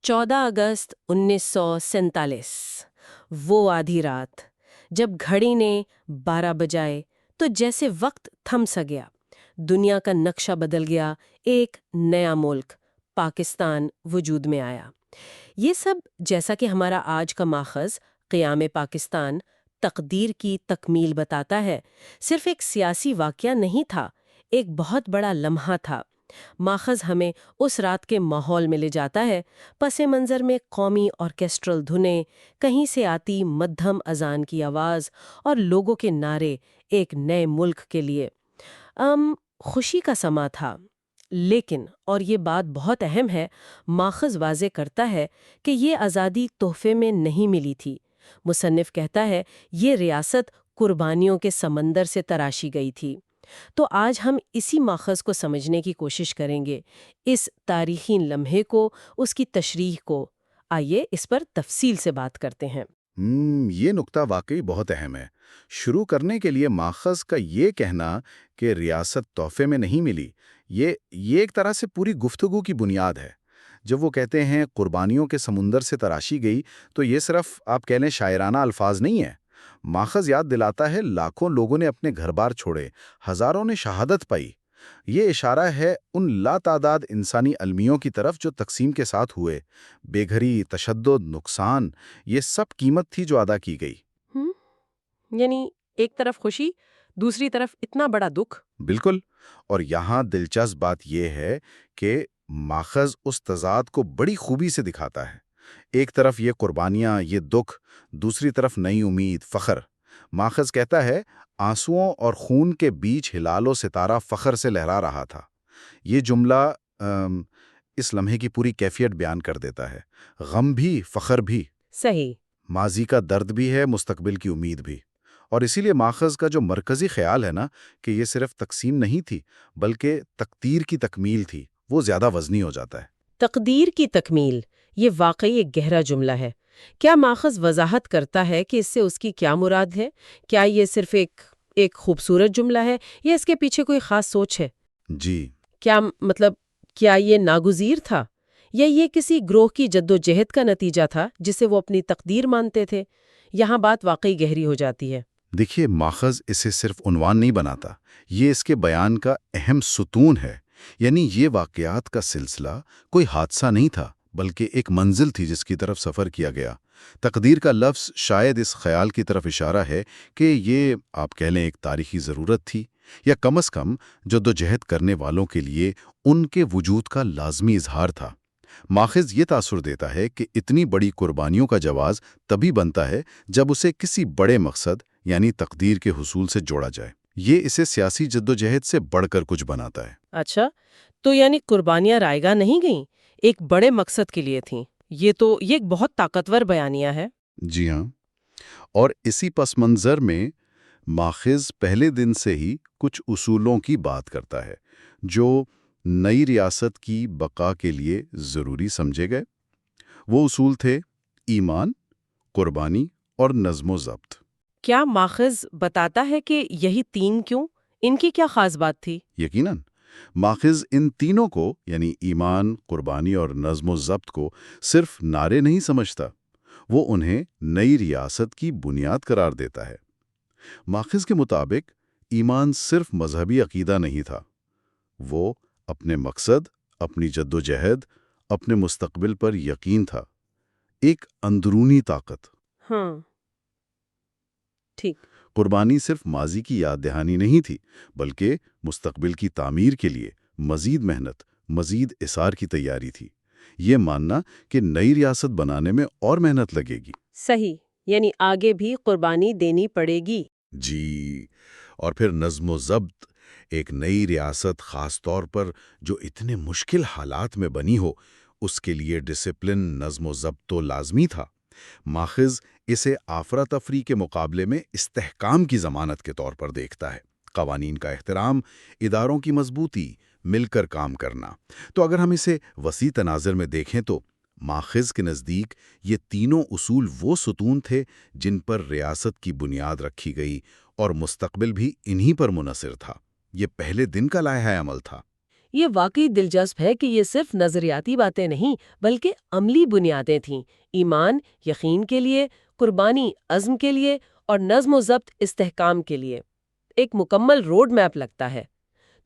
14 اگست 1947 وہ آدھی رات جب گھڑی نے 12 بجائے تو جیسے وقت تھم سا گیا، دنیا کا نقشہ بدل گیا، ایک نیا ملک پاکستان وجود میں آیا۔ یہ سب جیسا کہ ہمارا آج کا ماخذ قیام پاکستان تقدیر کی تکمیل بتاتا ہے، صرف ایک سیاسی واقعہ نہیں تھا، ایک بہت بڑا لمحہ تھا۔ ماخذ ہمیں اس رات کے ماحول میں لے جاتا ہے، پس منظر میں قومی آرکیسٹرل دھنیں، کہیں سے آتی مدھم اذان کی آواز اور لوگوں کے نعرے ایک نئے ملک کے لیے۔ خوشی کا سما تھا، لیکن اور یہ بات بہت اہم ہے، ماخذ واضح کرتا ہے کہ یہ آزادی تحفے میں نہیں ملی تھی۔ مصنف کہتا ہے یہ ریاست قربانیوں کے سمندر سے تراشی گئی تھی۔ تو آج ہم اسی ماخذ کو سمجھنے کی کوشش کریں گے، اس تاریخی لمحے کو، اس کی تشریح کو۔ آئیے اس پر تفصیل سے بات کرتے ہیں۔ یہ نکتہ واقعی بہت اہم ہے۔ شروع کرنے کے لیے ماخذ کا یہ کہنا کہ ریاست تحفے میں نہیں ملی، یہ ایک طرح سے پوری گفتگو کی بنیاد ہے۔ جب وہ کہتے ہیں قربانیوں کے سمندر سے تراشی گئی، تو یہ صرف آپ کہہ لیں شاعرانہ الفاظ نہیں ہیں۔ ماخذ یاد دلاتا ہے لاکھوں لوگوں نے اپنے گھر بار چھوڑے، ہزاروں نے شہادت پائی۔ یہ اشارہ ہے ان لاتعداد انسانی المیوں کی طرف جو تقسیم کے ساتھ ہوئے۔ بے گھری، تشدد، نقصان، یہ سب قیمت تھی جو ادا کی گئی۔ یعنی ایک طرف خوشی، دوسری طرف اتنا بڑا دکھ۔ بالکل، اور یہاں دلچسپ بات یہ ہے کہ ماخذ اس تضاد کو بڑی خوبی سے دکھاتا ہے۔ ایک طرف یہ قربانیاں، یہ دکھ، دوسری طرف نئی امید، فخر۔ ماخذ کہتا ہے آنسوؤں اور خون کے بیچ ہلال و ستارہ فخر سے لہرا رہا تھا۔ یہ جملہ اس لمحے کی پوری کیفیت بیان کر دیتا ہے، غم بھی، فخر بھی، صحیح، ماضی کا درد بھی ہے، مستقبل کی امید بھی۔ اور اسی لیے ماخذ کا جو مرکزی خیال ہے نا کہ یہ صرف تقسیم نہیں تھی بلکہ تقدیر کی تکمیل تھی، وہ زیادہ وزنی ہو جاتا ہے۔ تقدیر کی تکمیل، یہ واقعی ایک گہرا جملہ ہے۔ کیا ماخذ وضاحت کرتا ہے کہ اس سے اس کی کیا مراد ہے؟ کیا یہ صرف ایک خوبصورت جملہ ہے یا اس کے پیچھے کوئی خاص سوچ ہے؟ جی، کیا یہ ناگزیر تھا یا یہ کسی گروہ کی جد و جہد کا نتیجہ تھا جسے وہ اپنی تقدیر مانتے تھے؟ یہاں بات واقعی گہری ہو جاتی ہے۔ دیکھیے ماخذ اسے صرف عنوان نہیں بناتا، یہ اس کے بیان کا اہم ستون ہے۔ یعنی یہ واقعات کا سلسلہ کوئی حادثہ نہیں تھا بلکہ ایک منزل تھی جس کی طرف سفر کیا گیا۔ تقدیر کا لفظ شاید اس خیال کی طرف اشارہ ہے کہ یہ آپ کہہ لیں ایک تاریخی ضرورت تھی، یا کم از کم جدوجہد کرنے والوں کے لیے ان کے وجود کا لازمی اظہار تھا۔ ماخذ یہ تاثر دیتا ہے کہ اتنی بڑی قربانیوں کا جواز تبھی بنتا ہے جب اسے کسی بڑے مقصد یعنی تقدیر کے حصول سے جوڑا جائے۔ یہ اسے سیاسی جدوجہد سے بڑھ کر کچھ بناتا ہے۔ اچھا، تو یعنی قربانیاں رائے گاہ نہیں گئیں، ایک بڑے مقصد کے لیے تھیں۔ یہ ایک بہت طاقتور بیانیہ ہے۔ جی ہاں، اور اسی پس منظر میں ماخذ پہلے دن سے ہی کچھ اصولوں کی بات کرتا ہے جو نئی ریاست کی بقا کے لیے ضروری سمجھے گئے۔ وہ اصول تھے ایمان، قربانی اور نظم و ضبط۔ کیا ماخذ بتاتا ہے کہ یہی تین کیوں؟ ان کی کیا خاص بات تھی؟ یقیناً ماخذ ان تینوں کو یعنی ایمان، قربانی اور نظم و ضبط کو صرف نعرے نہیں سمجھتا، وہ انہیں نئی ریاست کی بنیاد قرار دیتا ہے۔ ماخذ کے مطابق ایمان صرف مذہبی عقیدہ نہیں تھا، وہ اپنے مقصد، اپنی جد و جہد، اپنے مستقبل پر یقین تھا، ایک اندرونی طاقت۔ ہاں، ٹھیک۔ قربانی صرف ماضی کی یاد دہانی نہیں تھی بلکہ مستقبل کی تعمیر کے لیے مزید محنت، مزید اثار کی تیاری تھی۔ یہ ماننا کہ نئی ریاست بنانے میں اور محنت لگے گی۔ صحیح، یعنی آگے بھی قربانی دینی پڑے گی۔ جی، اور پھر نظم و ضبط، ایک نئی ریاست خاص طور پر جو اتنے مشکل حالات میں بنی ہو، اس کے لیے ڈسپلن، نظم و ضبط تو لازمی تھا۔ ماخذ اسے افراتفری کے مقابلے میں استحکام کی ضمانت کے طور پر دیکھتا ہے۔ قوانین کا احترام، اداروں کی مضبوطی، مل کر کام کرنا۔ تو اگر ہم اسے وسیع تناظر میں دیکھیں تو ماخذ کے نزدیک یہ تینوں اصول وہ ستون تھے جن پر ریاست کی بنیاد رکھی گئی، اور مستقبل بھی انہی پر منحصر تھا۔ یہ پہلے دن کا لائحہ عمل تھا۔ یہ واقعی دلچسپ ہے کہ یہ صرف نظریاتی باتیں نہیں بلکہ عملی بنیادیں تھیں، ایمان یقین کے لیے، قربانی عزم کے لیے اور نظم و ضبط استحکام کے لیے۔ ایک مکمل روڈ میپ لگتا ہے۔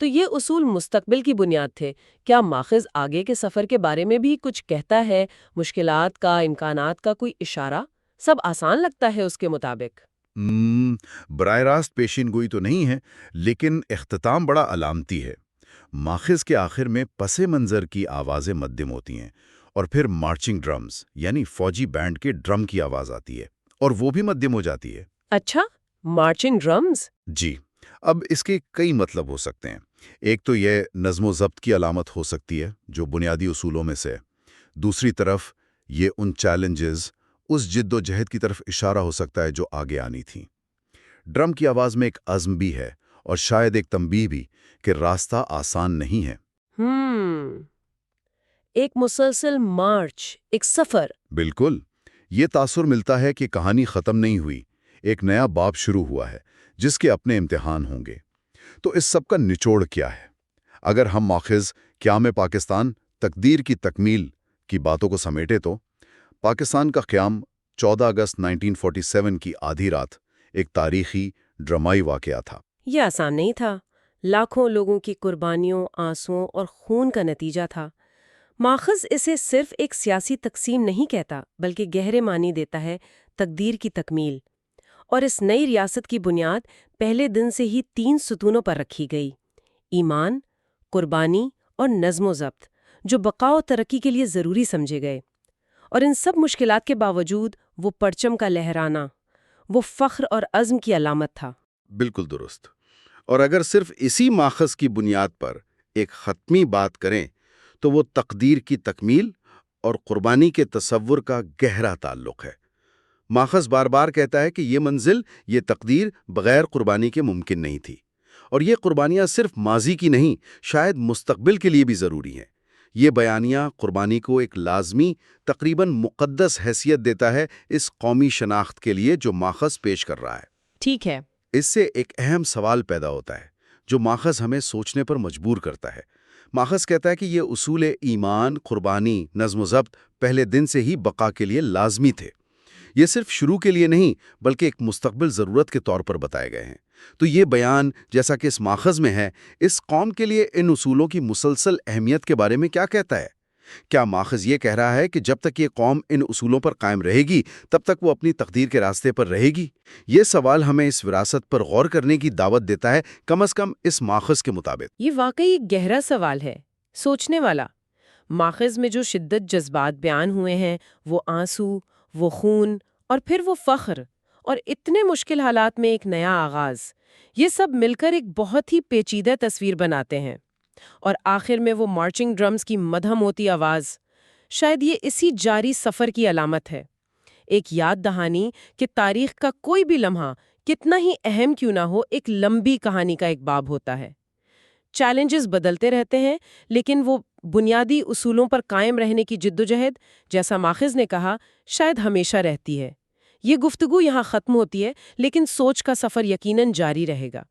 تو یہ اصول مستقبل کی بنیاد تھے۔ کیا ماخذ آگے کے سفر کے بارے میں بھی کچھ کہتا ہے؟ مشکلات کا، امکانات کا کوئی اشارہ؟ سب آسان لگتا ہے اس کے مطابق۔ براہ راست پیشین گوئی تو نہیں ہے، لیکن اختتام بڑا علامتی ہے۔ ماخذ کے آخر میں پس منظر کی آوازیں مدھم ہوتی ہیں، اور پھر مارچنگ ڈرمز یعنی فوجی بینڈ کے ڈرم کی آواز آتی ہے، اور وہ بھی مدھم ہو جاتی ہے۔ اچھا، مارچنگ ڈرمز؟ جی، اب اس کے کئی مطلب ہو سکتے ہیں۔ ایک تو یہ نظم و ضبط کی علامت ہو سکتی ہے، جو بنیادی اصولوں میں سے ہے۔ دوسری طرف یہ ان چیلنجز، اس جد و جہد کی طرف اشارہ ہو سکتا ہے جو آگے آنی تھیں۔ ڈرم کی آواز میں ایک عزم بھی ہے، اور شاید ایک تنبیہ بھی کہ راستہ آسان نہیں ہے۔ ایک مسلسل مارچ، ایک سفر۔ بالکل، یہ تاثر ملتا ہے کہ کہانی ختم نہیں ہوئی، ایک نیا باب شروع ہوا ہے جس کے اپنے امتحان ہوں گے۔ تو اس سب کا نچوڑ کیا ہے؟ اگر ہم ماخذ قیام پاکستان، تقدیر کی تکمیل کی باتوں کو سمیٹے تو پاکستان کا قیام 14 اگست 1947 کی آدھی رات ایک تاریخی ڈرامائی واقعہ تھا۔ یہ آسان نہیں تھا، لاکھوں لوگوں کی قربانیوں، آنسوؤں اور خون کا نتیجہ تھا۔ ماخذ اسے صرف ایک سیاسی تقسیم نہیں کہتا بلکہ گہرے معنی دیتا ہے تقدیر کی تکمیل۔ اور اس نئی ریاست کی بنیاد پہلے دن سے ہی 3 ستونوں پر رکھی گئی: ایمان، قربانی اور نظم و ضبط، جو بقا و ترقی کے لیے ضروری سمجھے گئے۔ اور ان سب مشکلات کے باوجود وہ پرچم کا لہرانا، وہ فخر اور عزم کی علامت تھا۔ بالکل درست۔ اور اگر صرف اسی ماخذ کی بنیاد پر ایک حتمی بات کریں تو وہ تقدیر کی تکمیل اور قربانی کے تصور کا گہرا تعلق ہے۔ ماخذ بار بار کہتا ہے کہ یہ منزل، یہ تقدیر بغیر قربانی کے ممکن نہیں تھی، اور یہ قربانیاں صرف ماضی کی نہیں، شاید مستقبل کے لیے بھی ضروری ہیں۔ یہ بیانیہ قربانی کو ایک لازمی، تقریباً مقدس حیثیت دیتا ہے اس قومی شناخت کے لیے جو ماخذ پیش کر رہا ہے۔ ٹھیک ہے۔ اس سے ایک اہم سوال پیدا ہوتا ہے جو ماخذ ہمیں سوچنے پر مجبور کرتا ہے۔ ماخذ کہتا ہے کہ یہ اصول ایمان، قربانی، نظم و ضبط پہلے دن سے ہی بقا کے لیے لازمی تھے۔ یہ صرف شروع کے لیے نہیں بلکہ ایک مستقبل ضرورت کے طور پر بتائے گئے ہیں۔ تو یہ بیان جیسا کہ اس ماخذ میں ہے، اس قوم کے لیے ان اصولوں کی مسلسل اہمیت کے بارے میں کیا کہتا ہے؟ کیا ماخذ یہ کہہ رہا ہے کہ جب تک یہ قوم ان اصولوں پر قائم رہے گی تب تک وہ اپنی تقدیر کے راستے پر رہے گی؟ یہ سوال ہمیں اس وراثت پر غور کرنے کی دعوت دیتا ہے، کم از کم اس ماخذ کے مطابق۔ یہ واقعی ایک گہرا سوال ہے، سوچنے والا۔ ماخذ میں جو شدت جذبات بیان ہوئے ہیں، وہ آنسو، وہ خون اور پھر وہ فخر، اور اتنے مشکل حالات میں ایک نیا آغاز، یہ سب مل کر ایک بہت ہی پیچیدہ تصویر بناتے ہیں۔ اور آخر میں وہ مارچنگ ڈرمز کی مدھم ہوتی آواز، شاید یہ اسی جاری سفر کی علامت ہے، ایک یاد دہانی کہ تاریخ کا کوئی بھی لمحہ کتنا ہی اہم کیوں نہ ہو، ایک لمبی کہانی کا ایک باب ہوتا ہے۔ چیلنجز بدلتے رہتے ہیں، لیکن وہ بنیادی اصولوں پر قائم رہنے کی جدوجہد، جیسا ماخذ نے کہا، شاید ہمیشہ رہتی ہے۔ یہ گفتگو یہاں ختم ہوتی ہے، لیکن سوچ کا سفر یقیناً جاری رہے گا۔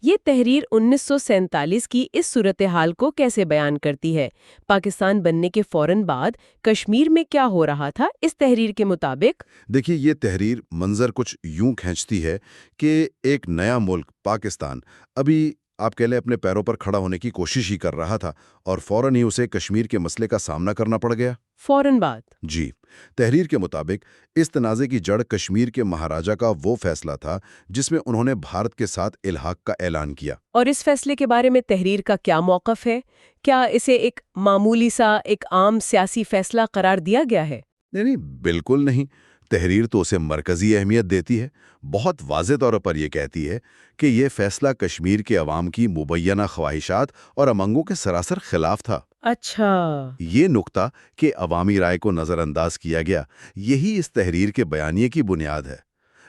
یہ تحریر 1947 کی اس صورتحال کو کیسے بیان کرتی ہے؟ پاکستان بننے کے فوراً بعد کشمیر میں کیا ہو رہا تھا اس تحریر کے مطابق؟ دیکھیے، یہ تحریر منظر کچھ یوں کھینچتی ہے کہ ایک نیا ملک پاکستان ابھی آپ کہہ لیں اپنے پیروں پر کھڑا ہونے کی کوشش ہی کر رہا تھا، اور فوراً ہی اسے کشمیر کے مسئلے کا سامنا کرنا پڑ گیا۔ فوراً بعد؟ جی، تحریر کے مطابق اس تنازع کی جڑ کشمیر کے مہاراجا کا وہ فیصلہ تھا جس میں انہوں نے بھارت کے ساتھ الحاق کا اعلان کیا۔ اور اس فیصلے کے بارے میں تحریر کا کیا موقف ہے؟ کیا اسے ایک معمولی سا، ایک عام سیاسی فیصلہ قرار دیا گیا ہے؟ نہیں، بالکل نہیں۔ تحریر تو اسے مرکزی اہمیت دیتی ہے، بہت واضح طور پر یہ کہتی ہے کہ یہ فیصلہ کشمیر کے عوام کی مبینہ خواہشات اور امنگوں کے سراسر خلاف تھا۔ اچھا۔ یہ نکتہ کہ عوامی رائے کو نظر انداز کیا گیا، یہی اس تحریر کے بیانیے کی بنیاد ہے۔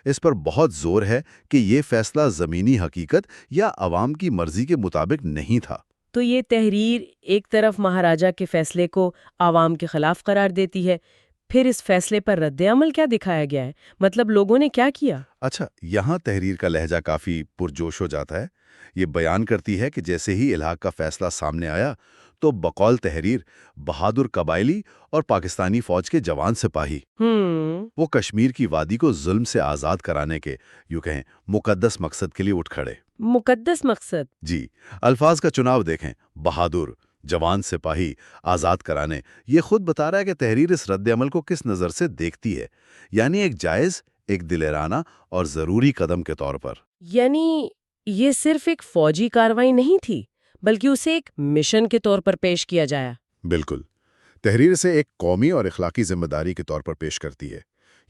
اس پر بہت زور ہے کہ یہ فیصلہ زمینی حقیقت یا عوام کی مرضی کے مطابق نہیں تھا۔ تو یہ تحریر ایک طرف مہاراجا کے فیصلے کو عوام کے خلاف قرار دیتی ہے، پھر اس فیصلے پر رد عمل کیا دکھایا گیا ہے؟ مطلب لوگوں نے کیا کیا؟ اچھا، یہاں تحریر کا لہجہ کافی پرجوش ہو جاتا ہے۔ یہ بیان کرتی ہے کہ جیسے ہی الحاق کا فیصلہ سامنے آیا تو بقول تحریر بہادر قبائلی اور پاکستانی فوج کے جوان سپاہی وہ کشمیر کی وادی کو ظلم سے آزاد کرانے کے یوں کہیں مقدس مقصد کے لیے اٹھ کھڑے۔ مقدس مقصد؟ جی، الفاظ کا چناؤ دیکھیں، بہادر، جوان سپاہی، آزاد کرانے۔ یہ خود بتا رہا ہے کہ تحریر اس رد عمل کو کس نظر سے دیکھتی ہے، یعنی ایک جائز، ایک دلیرانہ اور ضروری قدم کے طور پر۔ یعنی یہ صرف ایک فوجی کارروائی نہیں تھی بلکہ اسے ایک مشن کے طور پر پیش کیا جایا۔ بالکل، تحریر اسے ایک قومی اور اخلاقی ذمہ داری کے طور پر پیش کرتی ہے۔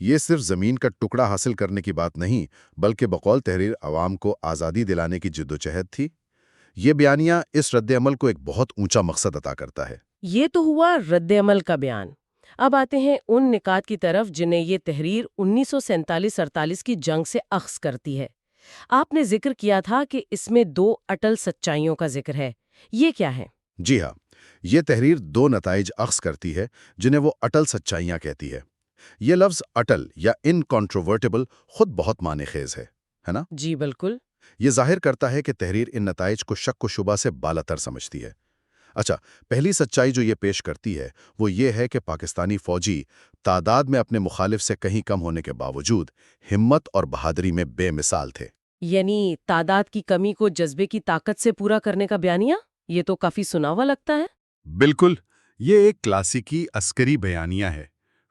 یہ صرف زمین کا ٹکڑا حاصل کرنے کی بات نہیں، بلکہ بقول تحریر عوام کو آزادی دلانے کی جدوجہد تھی۔ یہ بیانیہ اس رد عمل کو ایک بہت اونچا مقصد عطا کرتا ہے۔ یہ تو ہوا رد عمل کا بیان۔ اب آتے ہیں ان نکات کی طرف جنہیں یہ تحریر 1947-48 کی جنگ سے اخذ کرتی ہے۔ آپ نے ذکر کیا تھا کہ اس میں 2 اٹل سچائیوں کا ذکر ہے، یہ کیا ہے؟ جی ہاں، یہ تحریر 2 نتائج اخذ کرتی ہے جنہیں وہ اٹل سچائیاں کہتی ہے۔ یہ لفظ اٹل یا انکانٹروورٹیبل خود بہت معنی خیز ہے نا؟ جی بالکل۔ یہ ظاہر کرتا ہے کہ تحریر ان نتائج کو شک و شبہ سے بالاتر سمجھتی ہے۔ اچھا، پہلی سچائی جو یہ پیش کرتی ہے وہ یہ ہے کہ پاکستانی فوجی تعداد میں اپنے مخالف سے کہیں کم ہونے کے باوجود ہمت اور بہادری میں بے مثال تھے۔ یعنی تعداد کی کمی کو جذبے کی طاقت سے پورا کرنے کا بیانیہ؟ یہ تو کافی سناوا لگتا ہے۔ بالکل، یہ ایک کلاسیکی عسکری بیانیہ ہے،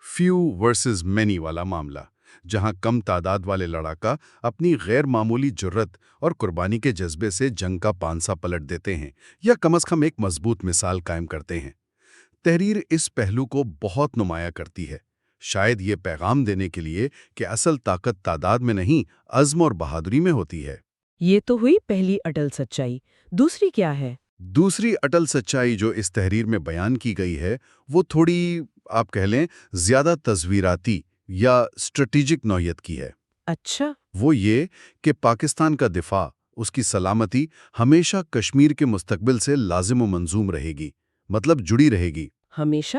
فیو ورسز مینی والا معاملہ، جہاں کم تعداد والے لڑاکا اپنی غیر معمولی جرت اور قربانی کے جذبے سے جنگ کا پانسا پلٹ دیتے ہیں یا کم از کم ایک مضبوط مثال قائم کرتے ہیں۔ تحریر اس پہلو کو بہت نمایاں کرتی ہے، شاید یہ پیغام دینے کے لیے کہ اصل طاقت تعداد میں نہیں، عزم اور بہادری میں ہوتی ہے۔ یہ تو ہوئی پہلی اٹل سچائی۔ دوسری کیا ہے؟ دوسری اٹل سچائی جو اس تحریر میں بیان کی گئی ہے وہ تھوڑی آپ کہہ لیں زیادہ تصویراتی یا اسٹریٹجک نوعیت کی ہے۔ اچھا۔ وہ یہ کہ پاکستان کا دفاع، اس کی سلامتی ہمیشہ کشمیر کے مستقبل سے لازم و منظوم رہے گی، مطلب جڑی رہے گی۔ ہمیشہ؟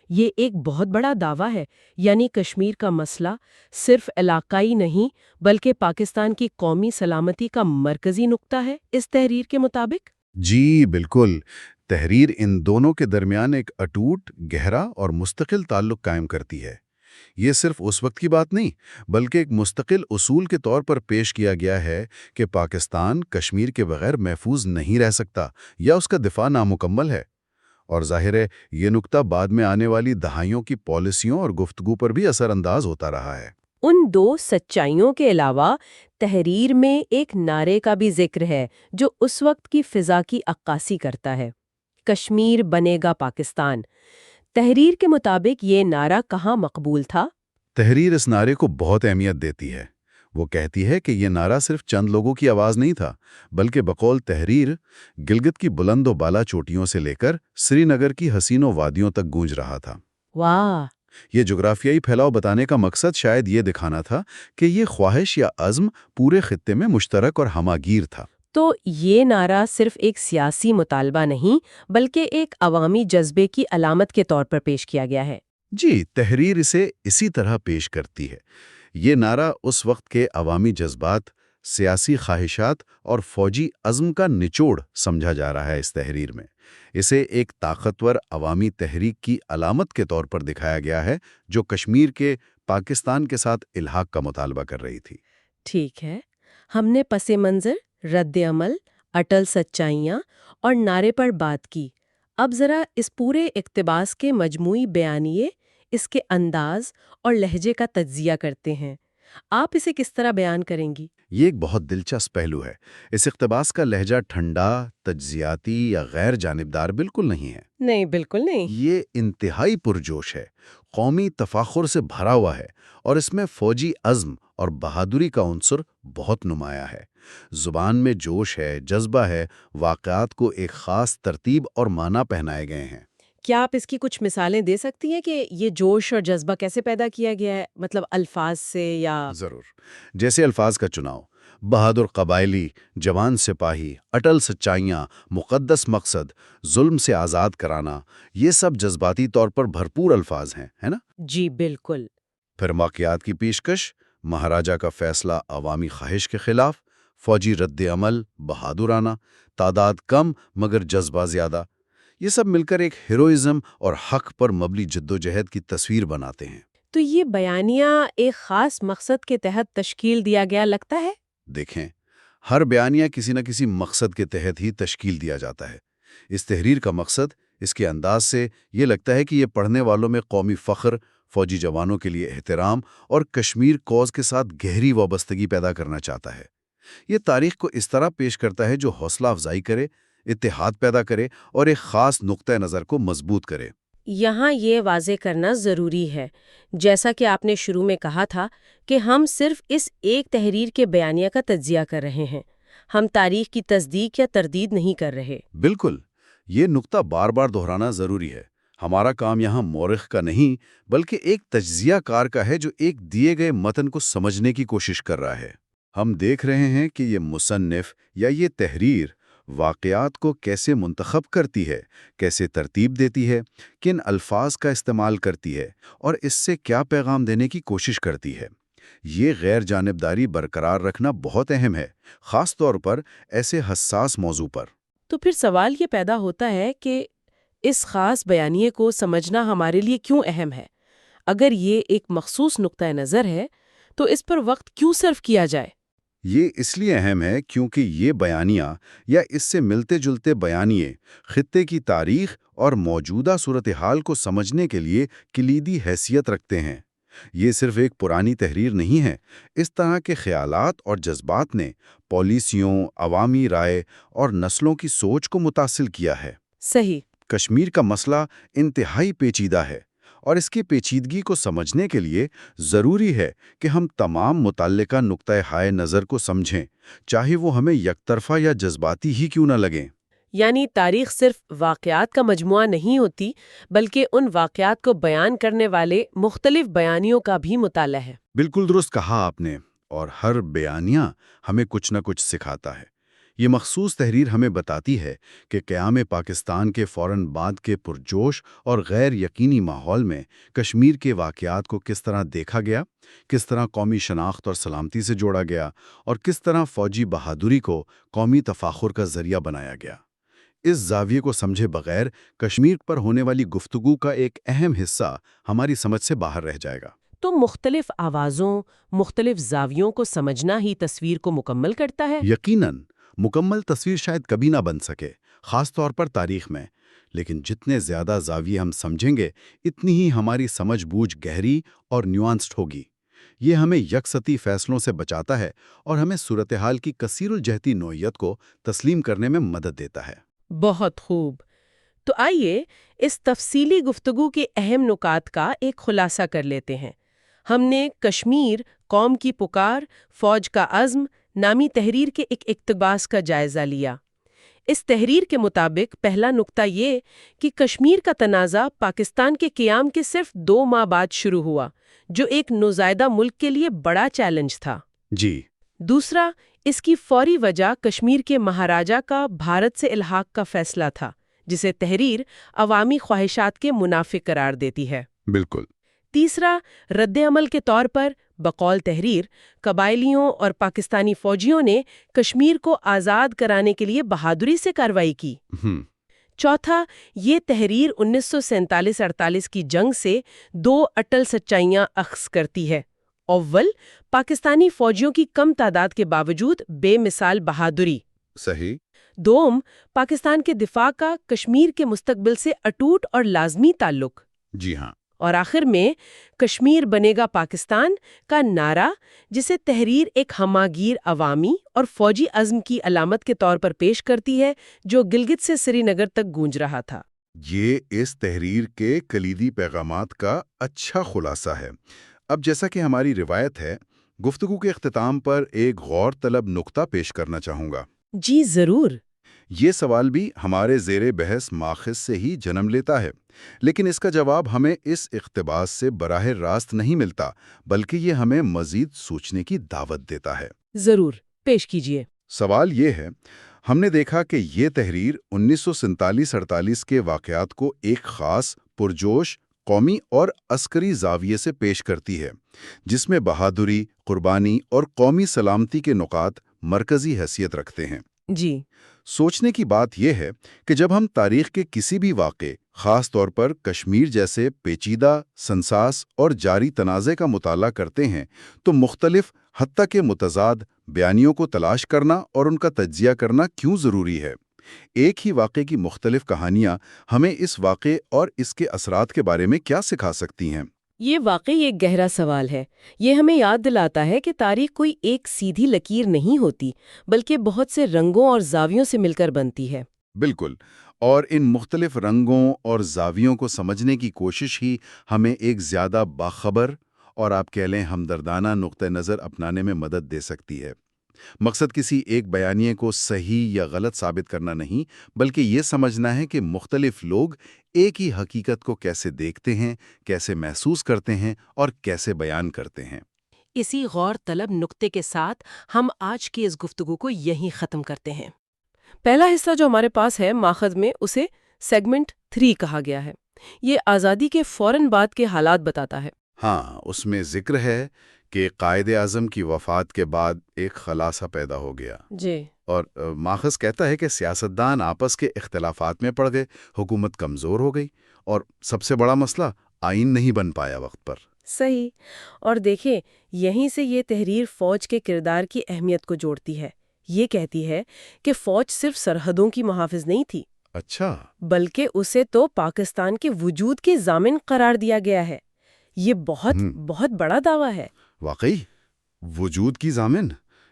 یہ ایک بہت بڑا دعویٰ ہے، یعنی کشمیر کا مسئلہ صرف علاقائی نہیں بلکہ پاکستان کی قومی سلامتی کا مرکزی نقطہ ہے اس تحریر کے مطابق؟ جی بالکل، تحریر ان دونوں کے درمیان ایک اٹوٹ، گہرا اور مستقل تعلق قائم کرتی ہے۔ یہ صرف اس وقت کی بات نہیں، بلکہ ایک مستقل اصول کے طور پر پیش کیا گیا ہے کہ پاکستان کشمیر کے بغیر محفوظ نہیں رہ سکتا یا اس کا دفاع نامکمل ہے۔ اور ظاہر ہے یہ نقطہ بعد میں آنے والی دہائیوں کی پالیسیوں اور گفتگو پر بھی اثر انداز ہوتا رہا ہے۔ ان 2 سچائیوں کے علاوہ تحریر میں ایک نعرے کا بھی ذکر ہے جو اس وقت کی فضا کی عکاسی کرتا ہے، کشمیر بنے گا پاکستان۔ تحریر کے مطابق یہ نعرہ کہاں مقبول تھا؟ تحریر اس نعرے کو بہت اہمیت دیتی ہے۔ وہ کہتی ہے کہ یہ نعرہ صرف چند لوگوں کی آواز نہیں تھا، بلکہ بقول تحریر گلگت کی بلند و بالا چوٹیوں سے لے کر سری نگر کی حسین و وادیوں تک گونج رہا تھا۔ واہ! یہ جغرافیائی پھیلاؤ بتانے کا مقصد شاید یہ دکھانا تھا کہ یہ خواہش یا عزم پورے خطے میں مشترک اور ہماگیر تھا۔ تو یہ نعرہ صرف ایک سیاسی مطالبہ نہیں بلکہ ایک عوامی جذبے کی علامت کے طور پر پیش کیا گیا ہے۔ جی، تحریر اسے اسی طرح پیش کرتی ہے۔ یہ نعرہ اس وقت کے عوامی جذبات، سیاسی خواہشات اور فوجی عزم کا نچوڑ سمجھا جا رہا ہے۔ اس تحریر میں اسے ایک طاقتور عوامی تحریک کی علامت کے طور پر دکھایا گیا ہے جو کشمیر کے پاکستان کے ساتھ الحاق کا مطالبہ کر رہی تھی۔ ٹھیک ہے، ہم نے پس منظر، رد عمل، اٹل سچائیاں اور نعرے پر بات کی۔ اب ذرا اس پورے اقتباس کے مجموعی بیانیے، اس کے انداز اور لہجے کا تجزیہ کرتے ہیں۔ آپ اسے کس طرح بیان کریں گی؟ یہ ایک بہت دلچسپ پہلو ہے۔ اس اقتباس کا لہجہ ٹھنڈا، تجزیاتی یا غیر جانبدار بالکل نہیں ہے۔ نہیں، بالکل نہیں۔ یہ انتہائی پرجوش ہے، قومی تفاخر سے بھرا ہوا ہے، اور اس میں فوجی عزم اور بہادری کا عنصر بہت نمایاں ہے۔ زبان میں جوش ہے، جذبہ ہے، واقعات کو ایک خاص ترتیب اور معنی پہنائے گئے ہیں۔ کیا آپ اس کی کچھ مثالیں دے سکتی ہیں کہ یہ جوش اور جذبہ کیسے پیدا کیا گیا ہے؟ مطلب الفاظ سے یا؟ ضرور، جیسے الفاظ کا چناؤ۔ بہادر قبائلی، جوان سپاہی، اٹل سچائیاں، مقدس مقصد، ظلم سے آزاد کرانا، یہ سب جذباتی طور پر بھرپور الفاظ ہیں، ہے نا؟ جی بالکل۔ پھر واقعات کی پیشکش، مہاراجا کا فیصلہ عوامی خواہش کے خلاف، فوجی رد عمل بہادرانہ، تعداد کم مگر جذبہ زیادہ، یہ سب مل کر ایک ہیروئزم اور حق پر مبنی جدوجہد کی تصویر بناتے ہیں۔ تو یہ بیانیہ ایک خاص مقصد کے تحت تشکیل دیا گیا لگتا ہے؟ دیکھیں، ہر بیانیہ کسی نہ کسی مقصد کے تحت ہی تشکیل دیا جاتا ہے۔ اس تحریر کا مقصد، اس کے انداز سے یہ لگتا ہے کہ یہ پڑھنے والوں میں قومی فخر، فوجی جوانوں کے لیے احترام اور کشمیر کوز کے ساتھ گہری وابستگی پیدا کرنا چاہتا ہے۔ یہ تاریخ کو اس طرح پیش کرتا ہے جو حوصلہ افزائی کرے، اتحاد پیدا کرے اور ایک خاص نقطۂ نظر کو مضبوط کرے۔ یہاں یہ واضح کرنا ضروری ہے، جیسا کہ آپ نے شروع میں کہا تھا، کہ ہم صرف اس ایک تحریر کے بیانیہ کا تجزیہ کر رہے ہیں، ہم تاریخ کی تصدیق یا تردید نہیں کر رہے۔ بالکل، یہ نقطہ بار بار دہرانا ضروری ہے۔ ہمارا کام یہاں مورخ کا نہیں، بلکہ ایک تجزیہ کار کا ہے جو ایک دیے گئے متن کو سمجھنے کی کوشش کر رہا ہے۔ ہم دیکھ رہے ہیں کہ یہ مصنف یا یہ تحریر واقعات کو کیسے منتخب کرتی ہے، کیسے ترتیب دیتی ہے، کن الفاظ کا استعمال کرتی ہے اور اس سے کیا پیغام دینے کی کوشش کرتی ہے۔ یہ غیر جانبداری برقرار رکھنا بہت اہم ہے، خاص طور پر ایسے حساس موضوع پر۔ تو پھر سوال یہ پیدا ہوتا ہے کہ اس خاص بیانیے کو سمجھنا ہمارے لیے کیوں اہم ہے؟ اگر یہ ایک مخصوص نقطۂ نظر ہے تو اس پر وقت کیوں صرف کیا جائے؟ یہ اس لیے اہم ہے کیونکہ یہ بیانیہ یا اس سے ملتے جلتے بیانیے خطے کی تاریخ اور موجودہ صورتحال کو سمجھنے کے لیے کلیدی حیثیت رکھتے ہیں۔ یہ صرف ایک پرانی تحریر نہیں ہے، اس طرح کے خیالات اور جذبات نے پالیسیوں، عوامی رائے اور نسلوں کی سوچ کو متاثر کیا ہے۔ صحیح۔ کشمیر کا مسئلہ انتہائی پیچیدہ ہے، اور اس کی پیچیدگی کو سمجھنے کے لیے ضروری ہے کہ ہم تمام متعلقہ نقطۂ ہائے نظر کو سمجھیں، چاہے وہ ہمیں یک طرفہ یا جذباتی ہی کیوں نہ لگیں۔ یعنی تاریخ صرف واقعات کا مجموعہ نہیں ہوتی، بلکہ ان واقعات کو بیان کرنے والے مختلف بیانیوں کا بھی مطالعہ ہے۔ بالکل درست کہا آپ نے، اور ہر بیانیہ ہمیں کچھ نہ کچھ سکھاتا ہے۔ یہ مخصوص تحریر ہمیں بتاتی ہے کہ قیام پاکستان کے فوراً بعد کے پرجوش اور غیر یقینی ماحول میں کشمیر کے واقعات کو کس طرح دیکھا گیا، کس طرح قومی شناخت اور سلامتی سے جوڑا گیا، اور کس طرح فوجی بہادری کو قومی تفاخر کا ذریعہ بنایا گیا۔ اس زاویے کو سمجھے بغیر کشمیر پر ہونے والی گفتگو کا ایک اہم حصہ ہماری سمجھ سے باہر رہ جائے گا۔ تو مختلف آوازوں، مختلف زاویوں کو سمجھنا ہی تصویر کو مکمل کرتا ہے؟ یقیناً، مکمل تصویر شاید کبھی نہ بن سکے، خاص طور پر تاریخ میں، لیکن جتنے زیادہ زاویے ہم سمجھیں گے، اتنی ہی ہماری سمجھ بوجھ گہری اور نیوانسڈ ہوگی۔ یہ ہمیں یکستی فیصلوں سے بچاتا ہے اور ہمیں صورتحال کی کثیر الجہتی نوعیت کو تسلیم کرنے میں مدد دیتا ہے۔ بہت خوب۔ تو آئیے اس تفصیلی گفتگو کے اہم نکات کا ایک خلاصہ کر لیتے ہیں۔ ہم نے کشمیر، قوم کی پکار، فوج کا عزم نامی تحریر کے ایک اقتباس کا جائزہ لیا۔ اس تحریر کے مطابق پہلا نقطہ یہ کہ کشمیر کا تنازع پاکستان کے قیام کے صرف 2 ماہ بعد شروع ہوا، جو ایک نوزائیدہ ملک کے لیے بڑا چیلنج تھا۔ جی۔ دوسرا، اس کی فوری وجہ کشمیر کے مہاراجا کا بھارت سے الحاق کا فیصلہ تھا، جسے تحریر عوامی خواہشات کے منافق قرار دیتی ہے۔ بالکل۔ تیسرا، رد عمل کے طور پر بقول تحریر قبائلیوں اور پاکستانی فوجیوں نے کشمیر کو آزاد کرانے کے لیے بہادری سے کارروائی کی۔ چوتھا، یہ تحریر 1947-48 کی جنگ سے 2 اٹل سچائیاں اخذ کرتی ہے۔ اول، پاکستانی فوجیوں کی کم تعداد کے باوجود بے مثال بہادری۔ صحیح۔ دوم، پاکستان کے دفاع کا کشمیر کے مستقبل سے اٹوٹ اور لازمی تعلق۔ جی ہاں۔ اور آخر میں کشمیر بنے گا پاکستان کا نعرہ، جسے تحریر ایک ہماگیر عوامی اور فوجی عزم کی علامت کے طور پر پیش کرتی ہے، جو گلگت سے سری نگر تک گونج رہا تھا۔ یہ اس تحریر کے کلیدی پیغامات کا اچھا خلاصہ ہے۔ اب جیسا کہ ہماری روایت ہے، گفتگو کے اختتام پر ایک غور طلب نقطہ پیش کرنا چاہوں گا۔ جی ضرور۔ یہ سوال بھی ہمارے زیر بحث ماخذ سے ہی جنم لیتا ہے، لیکن اس کا جواب ہمیں اس اقتباس سے براہ راست نہیں ملتا، بلکہ یہ ہمیں مزید سوچنے کی دعوت دیتا ہے۔ ضرور۔ پیش کیجیے۔ سوال یہ ہے، ہم نے دیکھا کہ یہ تحریر 1947-48 کے واقعات کو ایک خاص پرجوش قومی اور عسکری زاویے سے پیش کرتی ہے، جس میں بہادری، قربانی اور قومی سلامتی کے نکات مرکزی حیثیت رکھتے ہیں۔ جی، سوچنے کی بات یہ ہے کہ جب ہم تاریخ کے کسی بھی واقعے، خاص طور پر کشمیر جیسے پیچیدہ، سنساس اور جاری تنازع کا مطالعہ کرتے ہیں تو مختلف حتیٰ کہ متضاد بیانیوں کو تلاش کرنا اور ان کا تجزیہ کرنا کیوں ضروری ہے؟ ایک ہی واقعے کی مختلف کہانیاں ہمیں اس واقعے اور اس کے اثرات کے بارے میں کیا سکھا سکتی ہیں؟ یہ واقعی ایک گہرا سوال ہے۔ یہ ہمیں یاد دلاتا ہے کہ تاریخ کوئی ایک سیدھی لکیر نہیں ہوتی، بلکہ بہت سے رنگوں اور زاویوں سے مل کر بنتی ہے۔ بالکل، اور ان مختلف رنگوں اور زاویوں کو سمجھنے کی کوشش ہی ہمیں ایک زیادہ باخبر اور آپ کہہ لیں ہمدردانہ نقطہ نظر اپنانے میں مدد دے سکتی ہے۔ مقصد کسی ایک بیانیے کو صحیح یا غلط ثابت کرنا نہیں، بلکہ یہ سمجھنا ہے کہ مختلف لوگ ایک ہی حقیقت کو کیسے دیکھتے ہیں، کیسے محسوس کرتے ہیں اور کیسے بیان کرتے ہیں۔ اسی غور طلب نقطے کے ساتھ ہم آج کی اس گفتگو کو یہیں ختم کرتے ہیں۔ پہلا حصہ جو ہمارے پاس ہے ماخذ میں، اسے سیگمنٹ 3 کہا گیا ہے۔ یہ آزادی کے فوراً بعد کے حالات بتاتا ہے۔ ہاں، اس میں ذکر ہے کہ قائد اعظم کی وفات کے بعد ایک خلاصہ پیدا ہو گیا، جی، اور ماخذ کہتا ہے کہ سیاستدان آپس کے اختلافات میں پڑ گئے، حکومت کمزور ہو گئی، اور سب سے بڑا مسئلہ آئین نہیں بن پایا وقت پر۔ صحیح۔ اور دیکھیں، یہیں سے یہ تحریر فوج کے کردار کی اہمیت کو جوڑتی ہے۔ یہ کہتی ہے کہ فوج صرف سرحدوں کی محافظ نہیں تھی، اچھا، بلکہ اسے تو پاکستان کے وجود کے ضامن قرار دیا گیا ہے۔ یہ بہت بہت بڑا دعویٰ ہے۔ واقعی وجود کی ضامن؟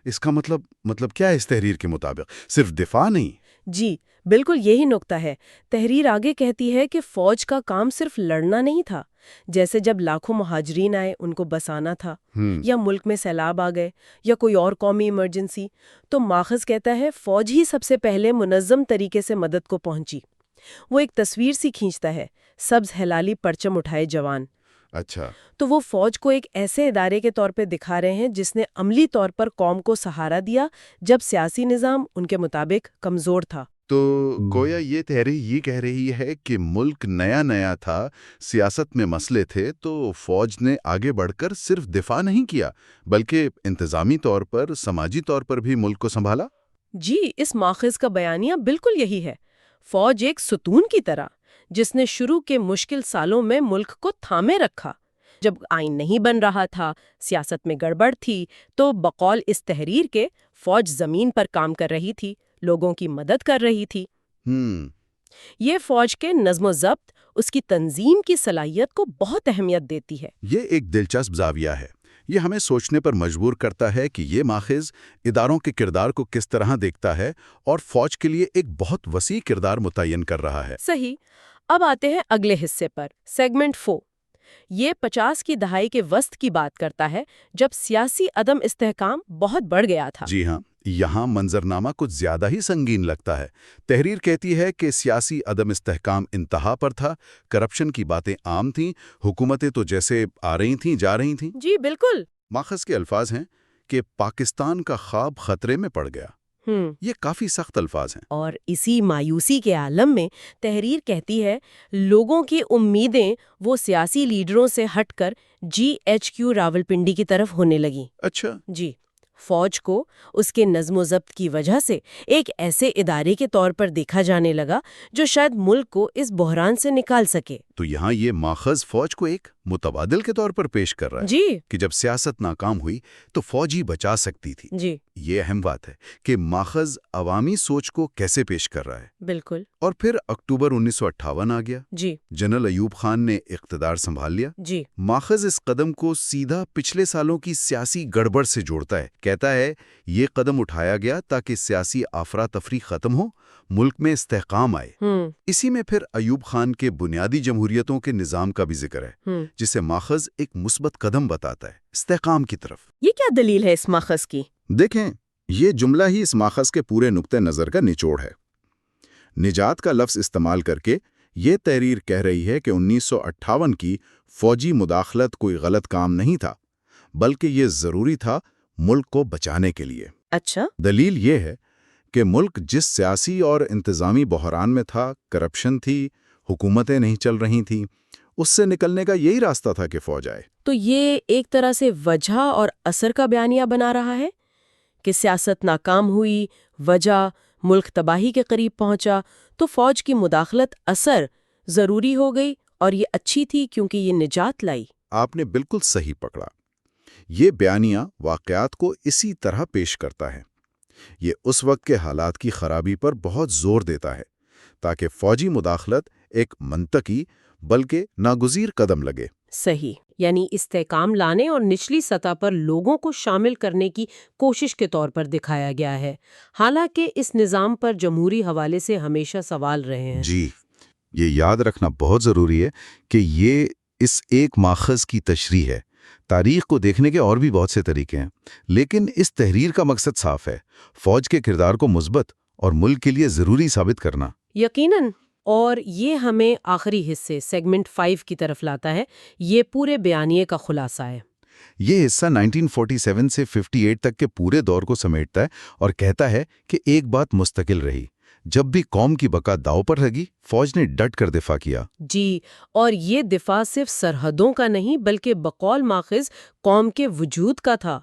اس کا مطلب کیا ہے اس تحریر کے مطابق؟ صرف دفاع نہیں؟ جی، بالکل یہی نکتہ ہے۔ تحریر آگے کہتی ہے کہ فوج کا کام صرف لڑنا نہیں تھا، جیسے جب لاکھوں مہاجرین آئے ان کو بسانا تھا، یا ملک میں سیلاب آ گئے، یا کوئی اور قومی ایمرجنسی، تو ماخذ کہتا ہے فوج ہی سب سے پہلے منظم طریقے سے مدد کو پہنچی۔ وہ ایک تصویر سی کھینچتا ہے، سبز ہلالی پرچم اٹھائے جوان۔ اچھا، تو وہ فوج کو ایک ایسے ادارے کے طور پہ دکھا رہے ہیں جس نے عملی طور پر قوم کو سہارا دیا جب سیاسی نظام ان کے مطابق کمزور تھا۔ تو گویا یہ تحریر یہ کہہ رہی ہے کہ ملک نیا تھا، سیاست میں مسئلے تھے، تو فوج نے آگے بڑھ کر صرف دفاع نہیں کیا، بلکہ انتظامی طور پر، سماجی طور پر بھی ملک کو سنبھالا۔ جی، اس ماخذ کا بیانیہ بالکل یہی ہے۔ فوج ایک ستون کی طرح جس نے شروع کے مشکل سالوں میں ملک کو تھامے رکھا۔ جب آئین نہیں بن رہا تھا، سیاست میں گڑبڑ تھی، تو بقول اس تحریر کے فوج زمین پر کام کر رہی تھی، لوگوں کی مدد کر رہی تھی۔ یہ فوج کے نظم و ضبط، اس کی تنظیم کی صلاحیت کو بہت اہمیت دیتی ہے۔ یہ ایک دلچسپ زاویہ ہے۔ یہ ہمیں سوچنے پر مجبور کرتا ہے کہ یہ ماخذ اداروں کے کردار کو کس طرح دیکھتا ہے اور فوج کے لیے ایک بہت وسیع کردار متعین کر رہا ہے۔ صحیح۔ اب آتے ہیں اگلے حصے پر، سیگمنٹ 4۔ یہ 50 کی دہائی کے وسط کی بات کرتا ہے، جب سیاسی عدم استحکام بہت بڑھ گیا تھا۔ جی ہاں، یہاں منظرنامہ کچھ زیادہ ہی سنگین لگتا ہے۔ تحریر کہتی ہے کہ سیاسی عدم استحکام انتہا پر تھا، کرپشن کی باتیں عام تھیں، حکومتیں تو جیسے آ رہی تھیں جا رہی تھیں۔ جی بالکل۔ ماخذ کے الفاظ ہیں کہ پاکستان کا خواب خطرے میں پڑ گیا۔ یہ کافی سخت الفاظ ہیں۔ اور اسی مایوسی کے عالم میں تحریر کہتی ہے لوگوں کی امیدیں وہ سیاسی لیڈروں سے ہٹ کر GHQ راولپنڈی کی طرف ہونے لگیں۔ اچھا، جی، فوج کو اس کے نظم و ضبط کی وجہ سے ایک ایسے ادارے کے طور پر دیکھا جانے لگا جو شاید ملک کو اس بحران سے نکال سکے۔ تو یہاں یہ ماخذ فوج کو ایک متبادل کے طور پر پیش کر رہا ہے، جی کہ جب سیاست ناکام ہوئی تو فوج ہی بچا سکتی تھی۔ جی یہ اہم بات ہے کہ ماخذ عوامی سوچ کو کیسے پیش کر رہا ہے۔ بالکل۔ اور پھر اکتوبر 1958 آ گیا، جی جنرل ایوب خان نے اقتدار سنبھال لیا۔ جی ماخذ اس قدم کو سیدھا پچھلے سالوں کی سیاسی گڑبڑ سے جوڑتا ہے، کہتا ہے یہ قدم اٹھایا گیا تاکہ سیاسی افراتفری ختم ہو، ملک میں استحکام آئے۔ اسی میں پھر ایوب خان کے بنیادی جمہوریتوں کے نظام کا بھی ذکر ہے، جسے ماخذ ایک مثبت قدم بتاتا ہے استحکام کی طرف۔ یہ کیا دلیل ہے اس ماخذ کی؟ دیکھیں، یہ جملہ ہی اس ماخذ کے پورے نقطہ نظر کا نچوڑ ہے۔ نجات کا لفظ استعمال کر کے یہ تحریر کہہ رہی ہے کہ 1958 کی فوجی مداخلت کوئی غلط کام نہیں تھا، بلکہ یہ ضروری تھا ملک کو بچانے کے لیے۔ اچھا، دلیل یہ ہے کہ ملک جس سیاسی اور انتظامی بحران میں تھا، کرپشن تھی، حکومتیں نہیں چل رہی تھیں، اس سے نکلنے کا یہی راستہ تھا کہ فوج آئے۔ تو یہ ایک طرح سے وجہ اور اثر کا بیانیہ بنا رہا ہے کہ سیاست ناکام ہوئی، وجہ ملک تباہی کے قریب پہنچا، تو فوج کی مداخلت اثر ضروری ہو گئی اور یہ اچھی تھی کیونکہ یہ نجات لائی۔ آپ نے بالکل صحیح پکڑا۔ یہ بیانیہ واقعات کو اسی طرح پیش کرتا ہے۔ یہ اس وقت کے حالات کی خرابی پر بہت زور دیتا ہے تاکہ فوجی مداخلت ایک منطقی بلکہ ناگزیر قدم لگے۔ صحیح، یعنی استحکام لانے اور نچلی سطح پر لوگوں کو شامل کرنے کی کوشش کے طور پر دکھایا گیا ہے، حالانکہ اس نظام پر جمہوری حوالے سے ہمیشہ سوال رہے ہیں۔ جی، یہ یاد رکھنا بہت ضروری ہے کہ یہ اس ایک ماخذ کی تشریح ہے۔ تاریخ کو دیکھنے کے اور بھی بہت سے طریقے ہیں، لیکن اس تحریر کا مقصد صاف ہے، فوج کے کردار کو مثبت اور ملک کے لیے ضروری ثابت کرنا۔ یقیناً، اور یہ ہمیں آخری حصے سیگمنٹ 5 کی طرف لاتا ہے۔ یہ پورے بیانیے کا خلاصہ ہے۔ یہ حصہ 1947 سے 58 تک کے پورے دور کو سمیٹتا ہے اور کہتا ہے کہ ایک بات مستقل رہی، جب بھی قوم کی بقا داؤ پر لگی، فوج نے ڈٹ کر دفاع کیا۔ جی، اور یہ دفاع صرف سرحدوں کا نہیں بلکہ بقول ماخذ قوم کے وجود کا تھا۔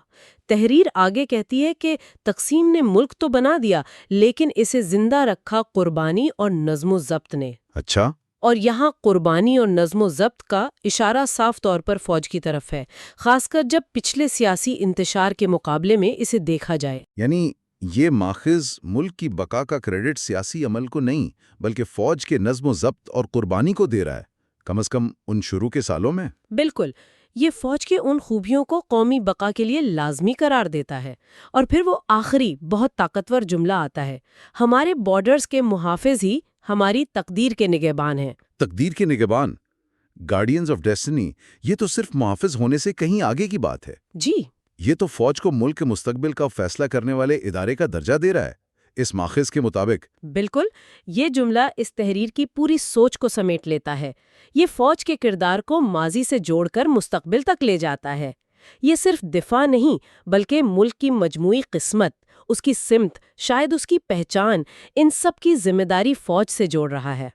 تحریر آگے کہتی ہے کہ تقسیم نے ملک تو بنا دیا لیکن اسے زندہ رکھا قربانی اور نظم و ضبط نے۔ اچھا، اور یہاں قربانی اور نظم و ضبط کا اشارہ صاف طور پر فوج کی طرف ہے، خاص کر جب پچھلے سیاسی انتشار کے مقابلے میں اسے دیکھا جائے۔ یعنی یہ ماخذ ملک کی بقا کا کریڈٹ سیاسی عمل کو نہیں بلکہ فوج کے نظم و ضبط اور قربانی کو دے رہا ہے، کم از کم ان شروع کے سالوں میں۔ بالکل، یہ فوج کے ان خوبیوں کو قومی بقا کے لیے لازمی قرار دیتا ہے۔ اور پھر وہ آخری بہت طاقتور جملہ آتا ہے، ہمارے بارڈرز کے محافظ ہی ہماری تقدیر کے نگہبان ہیں۔ تقدیر کے نگہبان، گارڈینز آف ڈیسٹنی، یہ تو صرف محافظ ہونے سے کہیں آگے کی بات ہے۔ جی، یہ تو فوج کو ملک کے مستقبل کا فیصلہ کرنے والے ادارے کا درجہ دے رہا ہے، اس ماخذ کے مطابق۔ بالکل، یہ جملہ اس تحریر کی پوری سوچ کو سمیٹ لیتا ہے۔ یہ فوج کے کردار کو ماضی سے جوڑ کر مستقبل تک لے جاتا ہے۔ یہ صرف دفاع نہیں بلکہ ملک کی مجموعی قسمت، اس کی سمت، شاید اس کی پہچان، ان سب کی ذمہ داری فوج سے جوڑ رہا ہے۔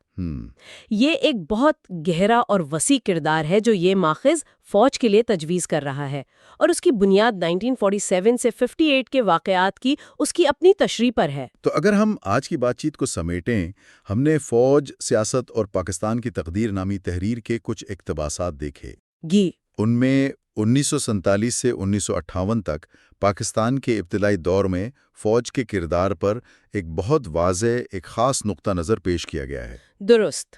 یہ ایک بہت گہرا اور وسیع کردار ہے جو یہ ماخذ فوج کے لیے تجویز کر رہا ہے، اور اس کی بنیاد 1947 سے 58 کے واقعات کی اس کی اپنی تشریح پر ہے۔ تو اگر ہم آج کی بات چیت کو سمیٹیں، ہم نے فوج، سیاست اور پاکستان کی تقدیر نامی تحریر کے کچھ اقتباسات دیکھے۔ جی، ان میں 1947 سے 1958 تک پاکستان کے ابتدائی دور میں فوج کے کردار پر ایک بہت واضح، ایک خاص نقطہ نظر پیش کیا گیا ہے۔ درست۔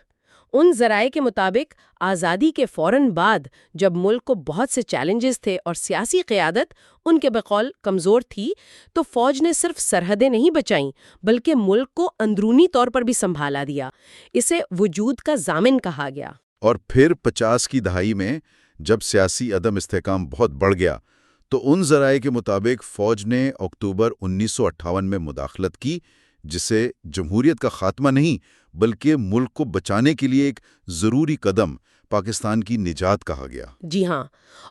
ان ذرائع کے مطابق آزادی کے فوراً بعد جب ملک کو بہت سے چیلنجز تھے اور سیاسی قیادت ان کے بقول کمزور تھی، تو فوج نے صرف سرحدیں نہیں بچائیں بلکہ ملک کو اندرونی طور پر بھی سنبھالا دیا۔ اسے وجود کا ضامن کہا گیا۔ اور پھر 50 کی دہائی میں جب سیاسی عدم استحکام بہت بڑھ گیا تو ان ذرائع کے مطابق فوج نے اکتوبر 1958 میں مداخلت کی، جسے جمہوریت کا خاتمہ نہیں بلکہ ملک کو بچانے کے لیے ایک ضروری قدم، پاکستان کی نجات کہا گیا۔ جی ہاں،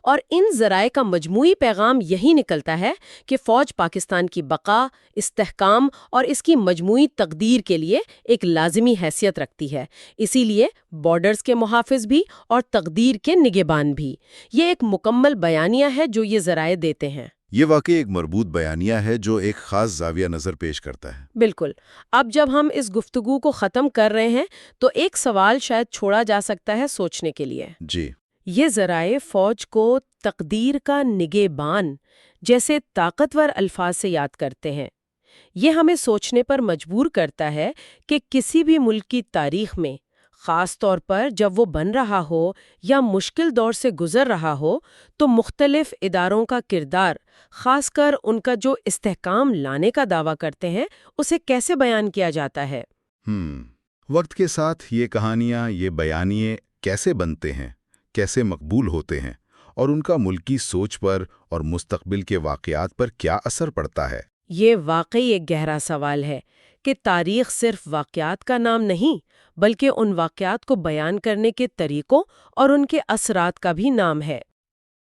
اور ان ذرائع کا مجموعی پیغام یہی نکلتا ہے کہ فوج پاکستان کی بقا، استحکام اور اس کی مجموعی تقدیر کے لیے ایک لازمی حیثیت رکھتی ہے، اسی لیے بارڈرز کے محافظ بھی اور تقدیر کے نگہبان بھی۔ یہ ایک مکمل بیانیہ ہے جو یہ ذرائع دیتے ہیں۔ یہ واقعی ایک مربوط بیانیہ ہے جو ایک خاص زاویہ نظر پیش کرتا ہے۔ بالکل۔ اب جب ہم اس گفتگو کو ختم کر رہے ہیں تو ایک سوال شاید چھوڑا جا سکتا ہے سوچنے کے لیے۔ جی، یہ ذرائع فوج کو تقدیر کا نگہبان جیسے طاقتور الفاظ سے یاد کرتے ہیں۔ یہ ہمیں سوچنے پر مجبور کرتا ہے کہ کسی بھی ملک کی تاریخ میں، خاص طور پر جب وہ بن رہا ہو یا مشکل دور سے گزر رہا ہو، تو مختلف اداروں کا کردار، خاص کر ان کا جو استحکام لانے کا دعویٰ کرتے ہیں، اسے کیسے بیان کیا جاتا ہے۔ وقت کے ساتھ یہ کہانیاں، یہ بیانیے کیسے بنتے ہیں، کیسے مقبول ہوتے ہیں، اور ان کا ملکی سوچ پر اور مستقبل کے واقعات پر کیا اثر پڑتا ہے؟ یہ واقعی ایک گہرا سوال ہے کہ تاریخ صرف واقعات کا نام نہیں بلکہ ان واقعات کو بیان کرنے کے طریقوں اور ان کے اثرات کا بھی نام ہے۔